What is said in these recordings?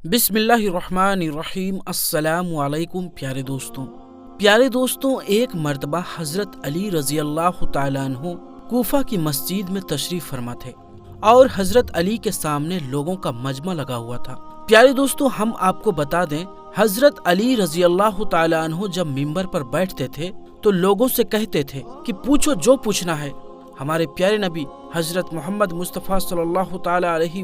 बिस्मिल्लाहिर्रहमानिर्रहीम। अस्सलाम वालेकुम प्यारे दोस्तों, एक मर्तबा हजरत अली रजी अल्लाह तआला अन्हु कूफा की मस्जिद में तशरीफ फरमा थे और हजरत अली के सामने लोगों का मजमा लगा हुआ था। प्यारे दोस्तों, हम आपको बता दें, हजरत अली रजी अल्लाह तआला अन्हु जब मिंबर पर बैठते थे तो लोगों से कहते थे कि पूछो जो पूछना है। हमारे प्यारे नबी हजरत मोहम्मद मुस्तफ़ा सल्लल्लाहु ताला अलैहि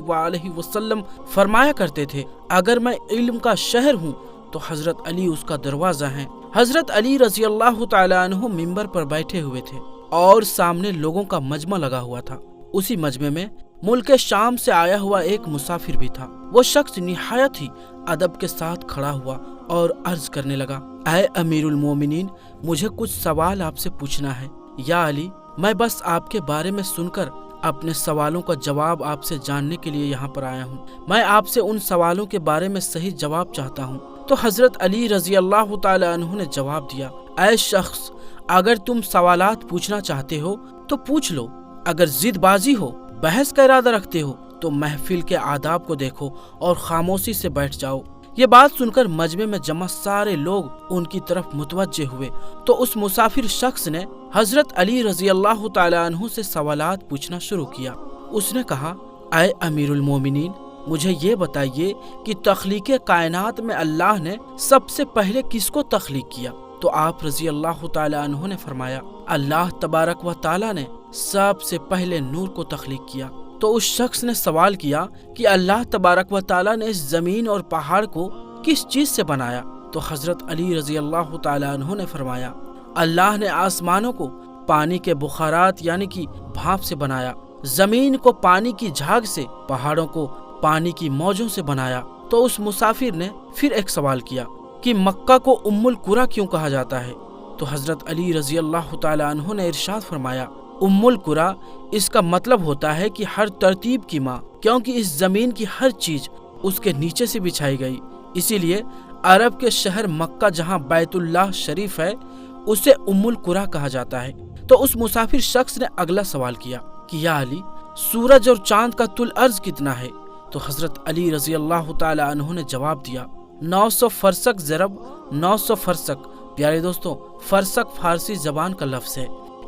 वसल्लम फरमाया करते थे, अगर मैं इल्म का शहर हूँ तो हजरत अली उसका दरवाजा है। हजरत अली रजी अल्लाह ताला अन्हु मिंबर पर बैठे हुए थे और सामने लोगों का मजमा लगा हुआ था। उसी मजमे में मुल्क शाम से आया हुआ एक मुसाफिर भी था। वो शख्स निहायत ही अदब के साथ खड़ा हुआ और अर्ज करने लगा, ऐ अमीरुल मोमिनीन, मुझे कुछ सवाल आपसे पूछना है। या अली, मैं बस आपके बारे में सुनकर अपने सवालों का जवाब आपसे जानने के लिए यहाँ पर आया हूँ। मैं आपसे उन सवालों के बारे में सही जवाब चाहता हूँ। तो हजरत अली रजी अल्लाह ताला अन्हु ने जवाब दिया, ऐ शख्स, अगर तुम सवालात पूछना चाहते हो तो पूछ लो। अगर जिदबाजी हो, बहस का इरादा रखते हो तो महफिल के आदाब को देखो और खामोशी से बैठ जाओ। ये बात सुनकर मजमे में जमा सारे लोग उनकी तरफ मुतवज्जे हुए तो उस मुसाफिर शख्स ने हजरत अली रजी अल्लाह ताला अन्हु से सवालात पूछना शुरू किया। उसने कहा, ऐ अमीरुल मोमिनीन, मुझे ये बताइए कि तख्लीक़े कायनात में अल्लाह ने सबसे पहले किसको तख्लीक किया? तो आप रजी अल्लाह ताला अन्हु ने फरमाया, अल्लाह तबारक व ताला ने सबसे पहले नूर को तख्लीक किया। तो उस शख्स ने सवाल किया कि अल्लाह तबारक व ताला ने इस जमीन और पहाड़ को किस चीज से बनाया? तो हजरत अली रजी अल्लाह ताला अन्हु ने फरमाया, अल्लाह ने आसमानों को पानी के बुखारात यानी कि भाप से बनाया, जमीन को पानी की झाग से, पहाड़ों को पानी की मौजों से बनाया। तो उस मुसाफिर ने फिर एक सवाल किया कि मक्का को उम्मुल कुरा क्यों कहा जाता है? तो हजरत अली रजी अल्लाह ताला अन्हु ने इरशाद फरमाया, उम्मुल कुरा, इसका मतलब होता है कि हर तरतीब की माँ, क्योंकि इस जमीन की हर चीज उसके नीचे से बिछाई गई। इसीलिए अरब के शहर मक्का जहाँ बैतुल्लाह शरीफ है उसे उम्मुल कुरा कहा जाता है। तो उस मुसाफिर शख्स ने अगला सवाल किया कि या अली, सूरज और चांद का तुल अर्ज कितना है? तो हजरत अली रजी अल्लाह ताला अन्हु ने जवाब दिया, 900 फरसक ज़रब 900 फरसक। प्यारे दोस्तों, फरसक फारसी जबान का लफ्ज है।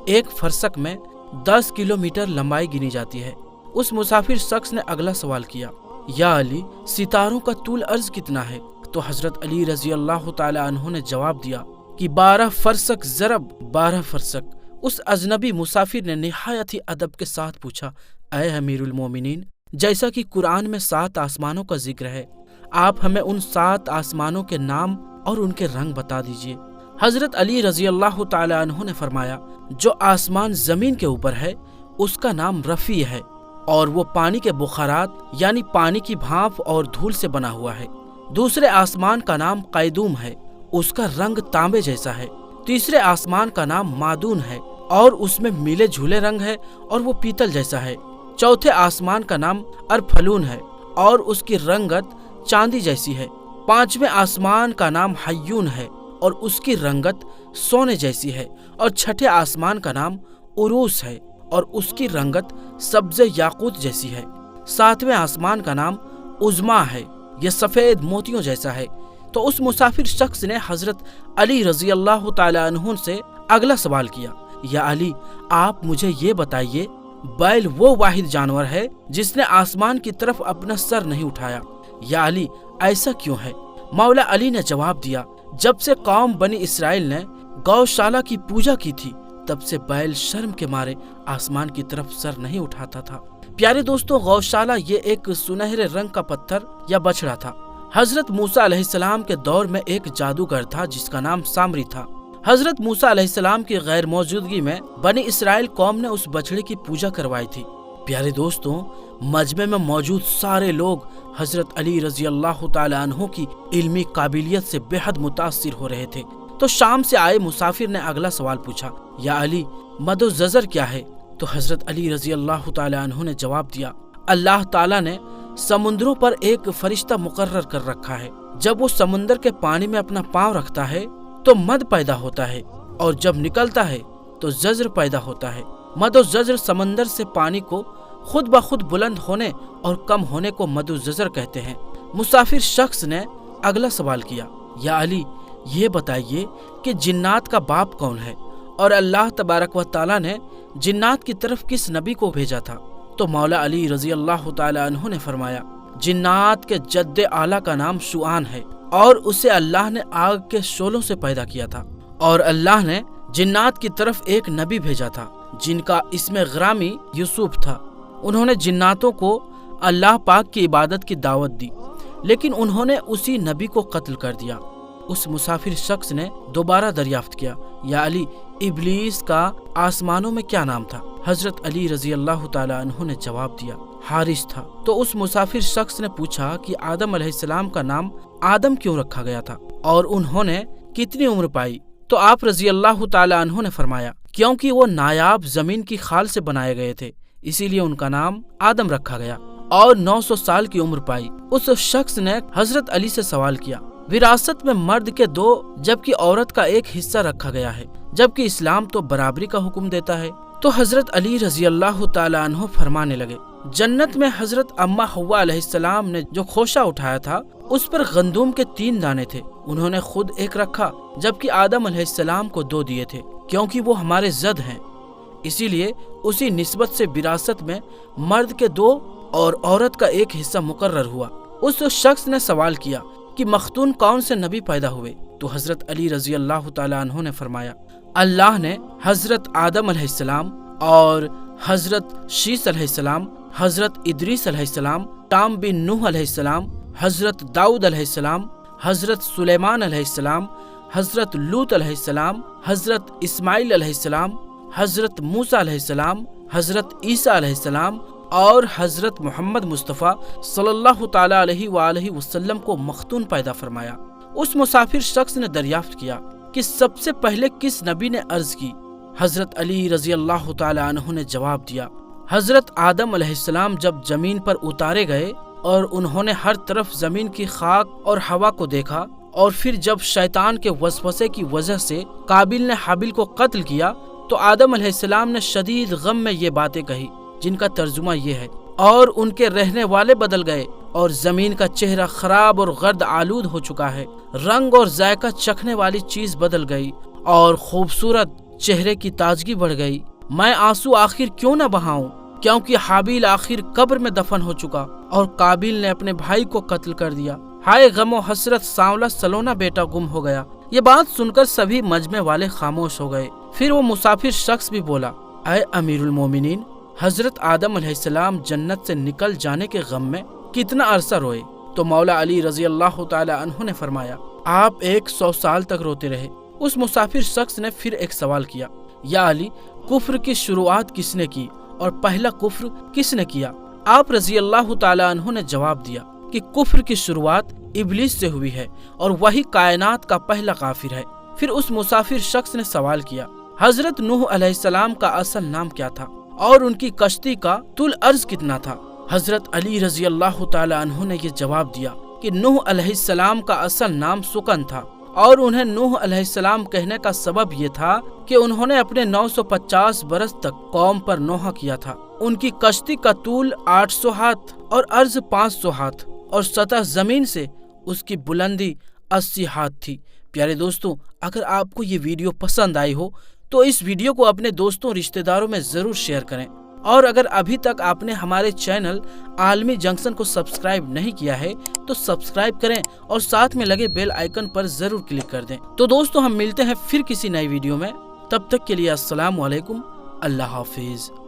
एक फरसक में 10 किलोमीटर लंबाई गिनी जाती है। उस मुसाफिर शख्स ने अगला सवाल किया, या अली, सितारों का तूल अर्ज कितना है? तो हजरत अली रजी अल्लाह ताला अन्हु ने जवाब दिया कि 12 फरसक ज़रब 12 फरसक। उस अजनबी मुसाफिर ने निहायत ही अदब के साथ पूछा, ऐ अमीरुल मोमिनीन, जैसा कि कुरान में 7 आसमानों का जिक्र है, आप हमें उन 7 आसमानों के नाम और उनके रंग बता दीजिए। हजरत अली रजी अल्लाह ताला अन्हु ने फरमाया, जो आसमान जमीन के ऊपर है उसका नाम रफ़ी है और वो पानी के बुखारात यानी पानी की भाप और धूल से बना हुआ है। दूसरे आसमान का नाम कैदूम है, उसका रंग तांबे जैसा है। तीसरे आसमान का नाम मादून है और उसमें मिले झूले रंग है और वो पीतल जैसा है। चौथे आसमान का नाम अरफलून है और उसकी रंगत चांदी जैसी है। पांचवें आसमान का नाम हय्यून है और उसकी रंगत सोने जैसी है। और छठे आसमान का नाम उरूस है और उसकी रंगत सब्ज़े याकूत जैसी है। सातवें आसमान का नाम उज़्मा है, यह सफ़ेद मोतियों जैसा है। तो उस मुसाफिर शख्स ने हजरत अली रजी अल्लाह ताला अन्हु से अगला सवाल किया, या अली, आप मुझे ये बताइए, बैल वो वाहिद जानवर है जिसने आसमान की तरफ अपना सर नहीं उठाया। या अली, ऐसा क्यों है? मौला अली ने जवाब दिया, जब से कौम बनी इसराइल ने गौशाला की पूजा की थी तब से बैल शर्म के मारे आसमान की तरफ सर नहीं उठाता था। प्यारे दोस्तों, गौशाला ये एक सुनहरे रंग का पत्थर या बछड़ा था। हजरत मूसा अलैहिस्सलाम के दौर में एक जादूगर था जिसका नाम सामरी था। हजरत मूसा अलैहिस्सलाम की गैर मौजूदगी में बनी इसराइल कौम ने उस बछड़े की पूजा करवाई थी। प्यारे दोस्तों, मजमे में मौजूद सारे लोग हजरत अली रजी अल्लाह ताला अन्हु की इल्मी काबिलियत से बेहद मुतासिर हो रहे थे। तो शाम से आए मुसाफिर ने अगला सवाल पूछा, या अली, मदो ज़ज़र क्या है? तो हजरत अली रजी अल्लाह ताला अन्हु ने जवाब दिया, अल्लाह ताला ने समुद्रों पर एक फरिश्ता मुकर्रर कर रखा है। जब वो समुद्र के पानी में अपना पाँव रखता है तो मद पैदा होता है और जब निकलता है तो ज़ज़र पैदा होता है। मद और ज़ज़र समंदर से पानी को खुद ब खुद बुलंद होने और कम होने को मद और ज़ज़र कहते हैं। مسافر شخص نے اگلا سوال کیا، یا علی یہ بتائیے کہ جنات کا باپ کون ہے اور اللہ تبارک و تعالیٰ نے جنات کی طرف کس نبی کو بھیجا تھا؟ تو مولا علی رضی اللہ تعالی عنہ نے فرمایا، جنات کے جد اعلیٰ کا نام شعان ہے اور اسے اللہ نے آگ کے شعلوں سے پیدا کیا تھا، اور اللہ نے جنات کی طرف ایک نبی بھیجا تھا جن کا اسم غرامی یوسف تھا۔ انہوں نے جناتوں کو اللہ پاک کی عبادت کی دعوت دی، لیکن انہوں نے اسی نبی کو قتل کر دیا۔ اس مسافر شخص نے دوبارہ دریافت کیا، یا علی ابلیس کا آسمانوں میں کیا نام تھا؟ حضرت علی رضی اللہ تعالی عنہ نے جواب دیا، حارث تھا۔ تو اس مسافر شخص نے پوچھا کہ آدم علیہ السلام کا نام آدم کیوں رکھا گیا تھا اور انہوں نے کتنی عمر پائی؟ تو آپ رضی اللہ تعالی عنہ نے فرمایا، کیونکہ وہ نایاب زمین کی خال سے بنائے گئے تھے، اسی لیے ان کا نام آدم رکھا گیا، اور 900 سال کی عمر پائی۔ اس شخص نے حضرت علی سے سوال کیا، وراثت میں مرد کے 2 جبکہ عورت کا ایک حصہ رکھا گیا ہے، جبکہ اسلام تو برابری کا حکم دیتا ہے؟ تو حضرت علی رضی اللہ تعالی عنہ فرمانے لگے، جنت میں حضرت اما حوا علیہ السلام نے جو خوشہ اٹھایا تھا اس پر گندم کے 3 دانے تھے، انہوں نے خود ایک رکھا، جبکہ آدم علیہ السلام کو 2 دیے تھے، کیونکہ وہ ہمارے زد ہیں، اسی لیے اسی نسبت سے وراثت میں مرد کے 2 اور عورت کا ایک حصہ مقرر ہوا۔ اس شخص نے سوال کیا کہ مختون کون سے نبی پیدا ہوئے؟ تو حضرت علی رضی اللہ تعالی عنہ نے فرمایا، اللہ نے حضرت آدم علیہ السلام اور حضرت شیس علیہ السلام، حضرت ادریس علیہ السلام، ٹام بن نوح علیہ السلام، حضرت داؤد علیہ السلام، حضرت سلیمان علیہ السلام، حضرت لوط علیہ السلام، حضرت اسماعیل علیہ السلام، حضرت موسیٰ علیہ السلام، حضرت عیسیٰ علیہ السلام اور حضرت محمد مصطفیٰ صلی اللہ تعالی علیہ وآلہ وسلم کو مختون پیدا فرمایا۔ اس مسافر شخص نے دریافت کیا کہ سب سے پہلے کس نبی نے عرض کی؟ حضرت علی رضی اللہ تعالی عنہ نے جواب دیا، حضرت آدم علیہ السلام جب زمین پر اتارے گئے اور انہوں نے ہر طرف زمین کی خاک اور ہوا کو دیکھا، اور پھر جب شیطان کے وسوسے کی وجہ سے قابیل نے حابیل کو قتل کیا تو آدم علیہ السلام نے شدید غم میں یہ باتیں کہی جن کا ترجمہ یہ ہے، اور ان کے رہنے والے بدل گئے اور زمین کا چہرہ خراب اور گرد آلود ہو چکا ہے، رنگ اور ذائقہ چکھنے والی چیز بدل گئی اور خوبصورت چہرے کی تازگی بڑھ گئی۔ میں آنسو آخر کیوں نہ بہاؤں، کیونکہ حابیل آخر قبر میں دفن ہو چکا اور قابیل نے اپنے بھائی کو قتل کر دیا۔ ہائے غم و حسرت، سانولا سلونا بیٹا گم ہو گیا۔ یہ بات سن کر سبھی مجمع والے خاموش ہو گئے۔ پھر وہ مسافر شخص بھی بولا، اے امیر المومنین، حضرت آدم علیہ السلام جنت سے نکل جانے کے غم میں کتنا عرصہ روئے؟ تو مولا علی رضی اللہ تعالی عنہ نے فرمایا، آپ 100 سال تک روتے رہے۔ اس مسافر شخص نے پھر ایک سوال کیا، یا علی کفر کی شروعات کس نے کی اور پہلا کفر کس نے کیا؟ آپ رضی اللہ تعالی عنہ نے جواب دیا کہ کفر کی شروعات ابلیس سے ہوئی ہے اور وہی کائنات کا پہلا کافر ہے۔ پھر اس مسافر شخص نے سوال کیا، حضرت نوح علیہ السلام کا اصل نام کیا تھا اور ان کی کشتی کا طول عرض کتنا تھا؟ حضرت علی رضی اللہ تعالی عنہ نے یہ جواب دیا کہ نوح علیہ السلام کا اصل نام سکن تھا، اور انہیں نوح علیہ السلام کہنے کا سبب یہ تھا کہ انہوں نے اپنے 950 برس تک قوم پر نوحہ کیا تھا۔ ان کی کشتی کا طول 800 ہاتھ اور عرض 500 ہاتھ اور سطح زمین سے اس کی بلندی 80 ہاتھ تھی۔ پیارے دوستوں، اگر آپ کو یہ ویڈیو پسند آئی ہو تو اس ویڈیو کو اپنے دوستوں رشتہ داروں میں ضرور شیئر کریں، اور اگر ابھی تک آپ نے ہمارے چینل عالمی جنکشن کو سبسکرائب نہیں کیا ہے تو سبسکرائب کریں اور ساتھ میں لگے بیل آئیکن پر ضرور کلک کر دیں۔ تو دوستوں، ہم ملتے ہیں پھر کسی نئی ویڈیو میں، تب تک کے لیے السلام علیکم، اللہ حافظ۔